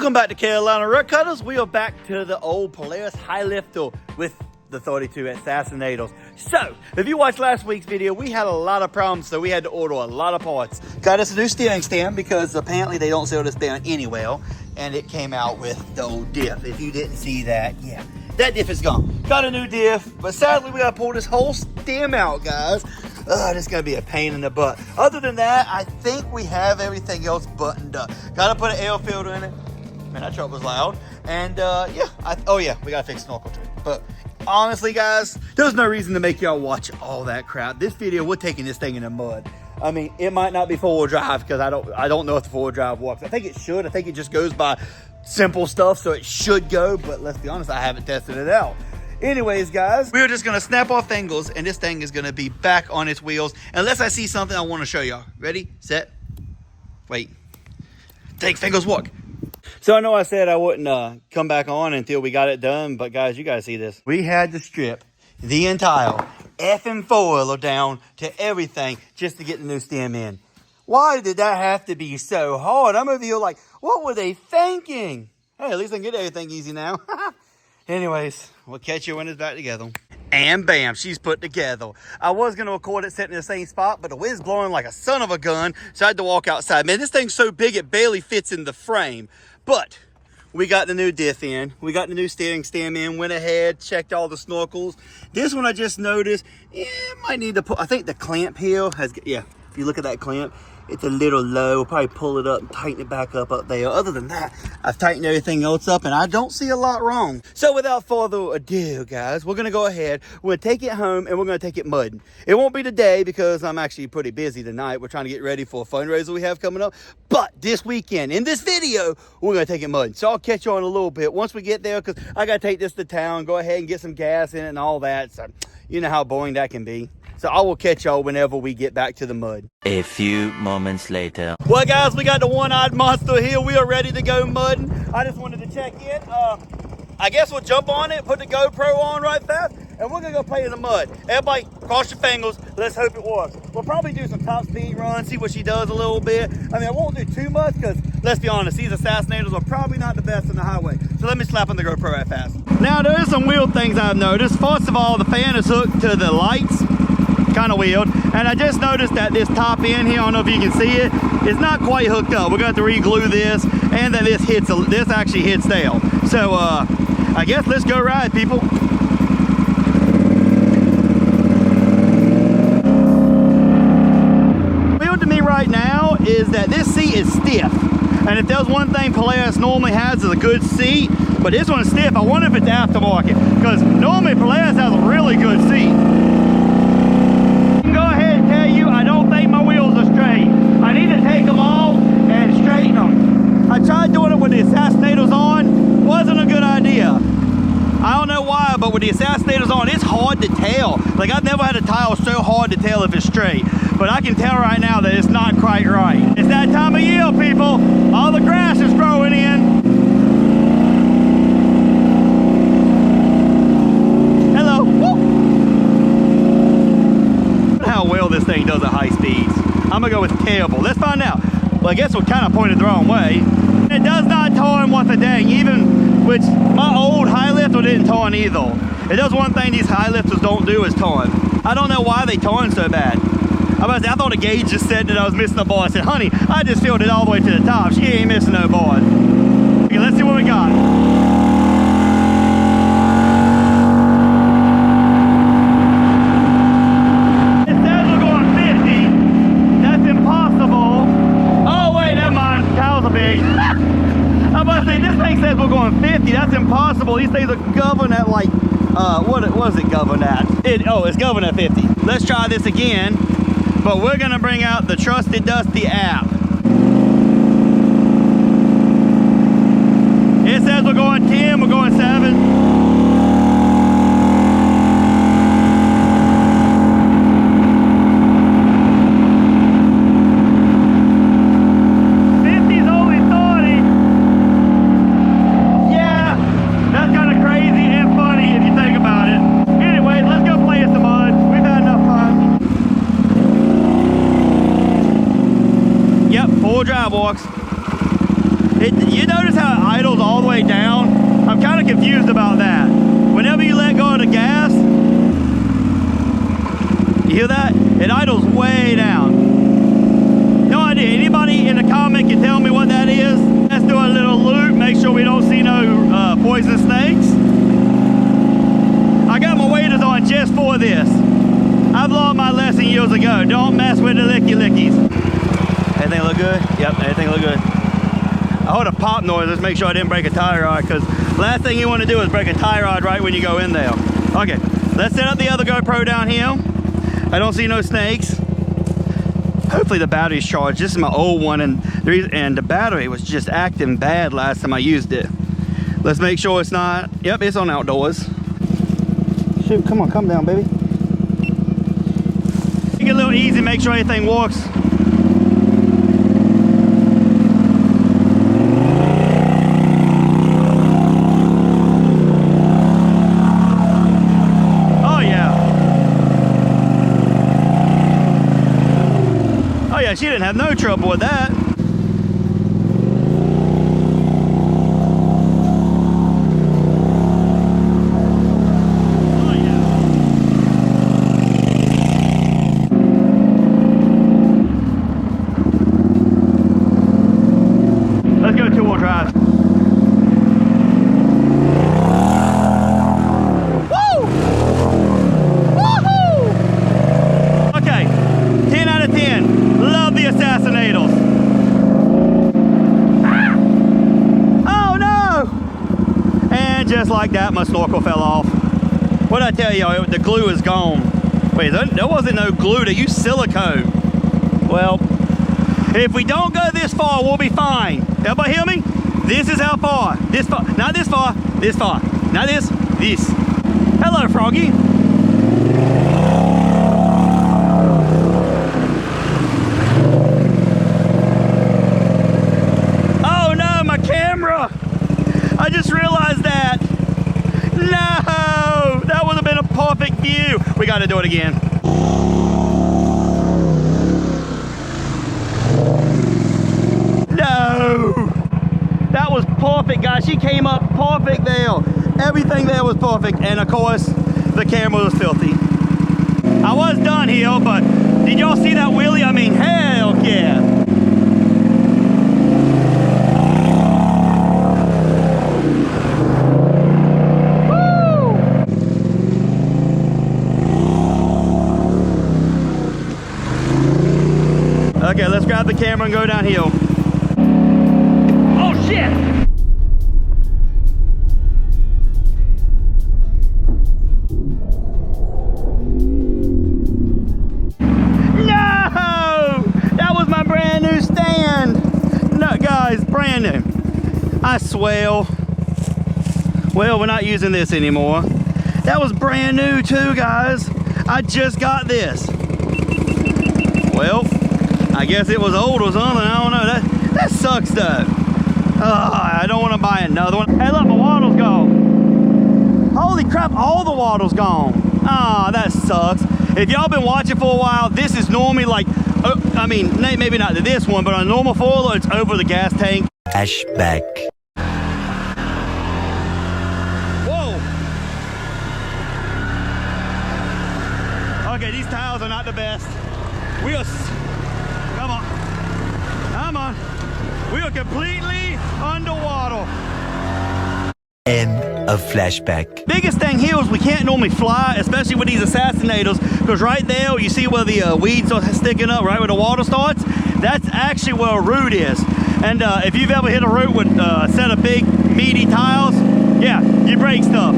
Welcome back to Carolina Rut Cutters. We are back to the old Polaris Highlifter with the 32 Assassinators. So, if you watched last week's video, we had a lot of problems, so we had to order a lot of parts. Got us a new steering stand because apparently they don't sell this down anywhere, and it came out with the old diff. If you didn't see that, yeah, that diff is gone. Got a new diff, but sadly we gotta pull this whole stem out, guys. This is gonna be a pain in the butt. Other than that, I think we have everything else buttoned up. Gotta put an air filter in it. Man, that truck was loud. And oh yeah, we gotta fix snorkel too. But honestly, guys, there's no reason to make y'all watch all that crap. This video, we're taking this thing in the mud. I mean, it might not be four-wheel drive because I don't know if the four-wheel drive works. I think it should. I think it just goes by simple stuff, so it should go. But let's be honest, I haven't tested it out. Anyways, guys, we're just gonna snap off angles, and this thing is gonna be back on its wheels unless I see something I want to show y'all. Ready, set, wait. Take fingers, walk. So I know I said I wouldn't come back on until we got it done, but guys, you guys see this. We had to strip the entire effing four-wheeler down to everything just to get the new stem in. Why did that have to be so hard? I'm over here like, what were they thinking? Hey, at least I can get everything easy now. Anyways, we'll catch you when it's back together. And bam, she's put together. I was going to record it sitting in the same spot, but the wind's blowing like a son of a gun, so I had to walk outside. Man, this thing's so big it barely fits in the frame. But we got the new diff in. We got the new steering stem in. Went ahead, checked all the snorkels. This one I just noticed, it might need to put, I think the clamp here has, yeah, if you look at that clamp, it's a little low. We'll probably pull it up and tighten it back up there. Other than that, I've tightened everything else up and I don't see a lot wrong. So without further ado, guys, we're gonna go ahead, we're gonna take it home and we're gonna take it mudding. It won't be today because I'm actually pretty busy tonight. We're trying to get ready for a fundraiser we have coming up. But this weekend, in this video, we're gonna take it mudding. So I'll catch you on a little bit once we get there because I gotta take this to town, go ahead and get some gas in it and all that. So you know how boring that can be. So I will catch y'all whenever we get back to the mud. A few moments later. Well, guys, we got the one-eyed monster here. We are ready to go mudding. I just wanted to check in. I guess we'll jump on it, put the GoPro on right fast, and we're gonna go play in the mud. Everybody, cross your fingers. Let's hope it works. We'll probably do some top speed runs, see what she does a little bit. I mean, I won't do too much because, let's be honest, these Assassinators are probably not the best on the highway. So let me slap on the GoPro right fast. Now, there's some weird things I've noticed. First of all, the fan is hooked to the lights. Kind of weird, and I just noticed that this top end here, I don't know if you can see it, is not quite hooked up. We're going to have to re-glue this, and that this actually hits there. So I guess let's go ride, people. Weird to me right now is that this seat is stiff, and if there's one thing Polaris normally has is a good seat, but this one's stiff. I wonder if it's aftermarket, because normally Polaris has a really good seat. Go ahead and tell you, I don't think my wheels are straight. I need to take them off and straighten them. I tried doing it with the Assassinators on. Wasn't a good idea. I don't know why, but with the Assassinators on, it's hard to tell. Like, I've never had a tile so hard to tell if it's straight. But I can tell right now that it's not quite right. It's that time of year, people. All the grass is growing in. Hello. Woo. How well this thing does at high speeds. I'm gonna go with terrible. Let's find out. Well, I guess we're kind of pointed the wrong way. It does not turn worth a dang, even which my old Highlifter didn't turn either. It does one thing these Highlafters don't do is turn. I don't know why they turn so bad. I thought the gauge just said that I was missing a bar. I said, honey, I just filled it all the way to the top. She ain't missing no bar. Okay, let's see what we got. We're going 50. That's impossible. These things are governed at like what was it governed at? It's governed at 50. Let's try this again, but we're gonna bring out the trusted Dusty app. It says we're going 10, we're going 7. Drive walks. You notice how it idles all the way down? I'm kind of confused about that. Whenever you let go of the gas, you hear that? It idles way down. No idea. Anybody in the comment can tell me what that is? Let's do a little loop, make sure we don't see no poisonous snakes. I got my waders on just for this. I've learned my lesson years ago. Don't mess with the licky lickies. Everything look good? Yep, everything look good. I heard a pop noise. Let's make sure I didn't break a tie rod, because last thing you want to do is break a tie rod right when you go in there. Okay, let's set up the other GoPro down here. I don't see no snakes. Hopefully the battery's charged. This is my old one, and the battery was just acting bad last time I used it. Let's make sure it's not. Yep, it's on outdoors. Shoot, come on, come down, baby. Take it a little easy, make sure everything works. She didn't have no trouble with that. Oh, yeah. Let's go two-wheel drive. Woo! Woohoo! Okay, 10 out of 10. Love the Assassinators. Ah! Oh no! And just like that, my snorkel fell off. What'd I tell you? The glue is gone. Wait, there wasn't no glue. They used silicone. Well, if we don't go this far, we'll be fine. Everybody hear me? This is how far. This far. Not this far. This far. Not this. This. Hello, Froggy. I just realized that. No, that would have been a perfect view. We got to do it again. No, that was perfect, guys. She came up perfect there. Everything there was perfect, and of course, the camera was filthy. I was done here, but did y'all see that wheelie? I mean, hell yeah. Okay, let's grab the camera and go downhill. Oh shit! No! That was my brand new stand. No, guys, brand new. I swear. Well, we're not using this anymore. That was brand new too, guys. I just got this. Well, I guess it was old or something. I don't know. That sucks though. I don't want to buy another one. Hey, look, my wattle's gone. Holy crap, all the wattle's gone. Ah, that sucks. If y'all been watching for a while, this is normally like, I mean, maybe not this one, but on a normal four-wheeler, it's over the gas tank. Flashback. Whoa. Okay, these tires are not the best. We are, come on. Come on. We are completely underwater. End of flashback. Biggest thing here is we can't normally fly, especially with these Assassinators, because right there, you see where the weeds are sticking up, right where the water starts? That's actually where a root is. And if you've ever hit a root with a set of big, meaty tiles, yeah, you break stuff.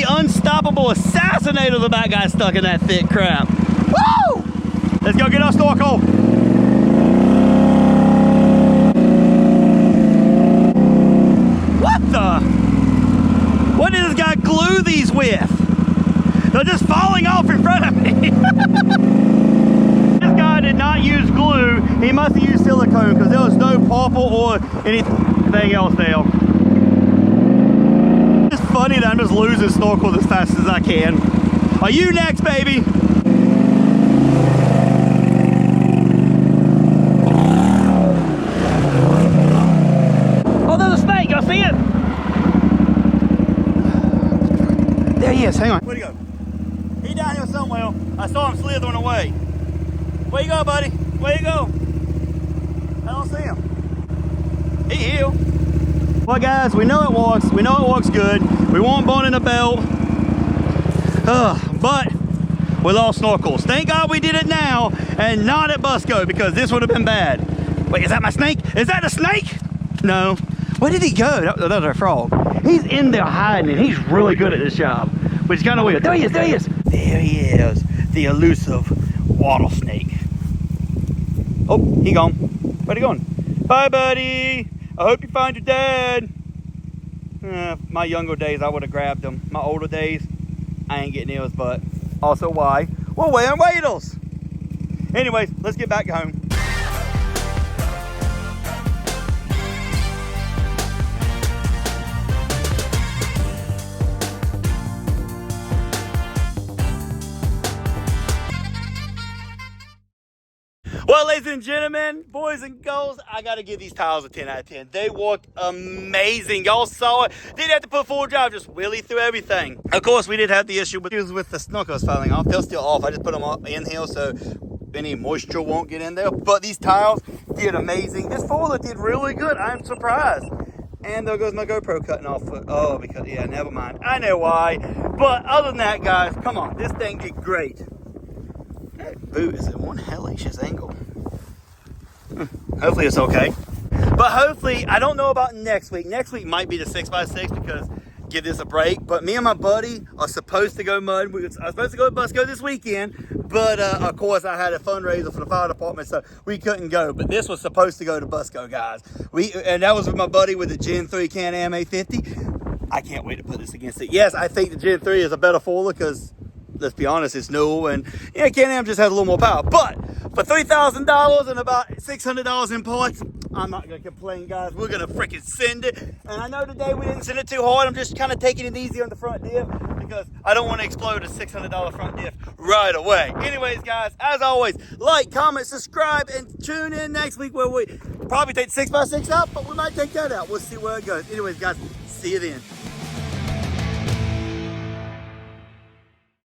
the unstoppable Assassinators of that guy stuck in that thick crap. Woo! Let's go get our snorkel. What the? What did this guy glue these with? They're just falling off in front of me. This guy did not use glue. He must have used silicone because there was no purple or anything else there. It's funny that I'm just losing snorkels as fast as I can. Are you next, baby? Oh, there's a snake. Y'all see it? There he is. Hang on. Where'd he go? He down here somewhere. I saw him slithering away. Where you go, buddy? Where you go? I don't see him. He here. Well, guys, we know it works. We know it works good. We won't bone in the belt. But we lost snorkels. Thank God we did it now and not at Busco because this would have been bad. Wait, is that my snake? Is that a snake? No. Where did he go? That was a frog. He's in there hiding and he's really good at this job, which is kind of weird. There he is, there he is. There he is, the elusive water snake. Oh, he gone. Where'd he going? Bye, buddy. I hope you find your dad. My younger days, I would have grabbed him. My older days, I ain't getting his butt. Also, why? We're wearing waders. Anyways, let's get back home. Well, ladies and gentlemen, boys and girls, I gotta give these tires a 10 out of 10. They worked amazing. Y'all saw it. Didn't have to put full drive, just wheelie through everything. Of course, we did have the issue with the snorkels falling off. They're still off. I just put them in here so any moisture won't get in there. But these tires did amazing. This foiler did really good. I'm surprised. And there goes my GoPro cutting off. Oh, because, yeah, never mind. I know why. But other than that, guys, come on. This thing did great. That boot is at one hellacious angle. Hopefully it's okay. But hopefully, I don't know about next week. Next week might be the 6x6 because give this a break. But me and my buddy are supposed to go mud. I was supposed to go to Busco this weekend. But of course, I had a fundraiser for the fire department, so we couldn't go. But this was supposed to go to Busco, guys. And that was with my buddy with the Gen 3 Can-Am 850. I can't wait to put this against it. Yes, I think the Gen 3 is a better foiler because, let's be honest, it's new, and yeah, Can-Am just has a little more power. But for $3,000 and about $600 in parts, I'm not gonna complain, guys. We're gonna freaking send it. And I know today we didn't send it too hard. I'm just kind of taking it easy on the front diff because I don't want to explode a $600 front diff right away. Anyways, guys, as always, like, comment, subscribe, and tune in next week where we probably take 6x6 out, but we might take that out. We'll see where it goes. Anyways, guys, see you then.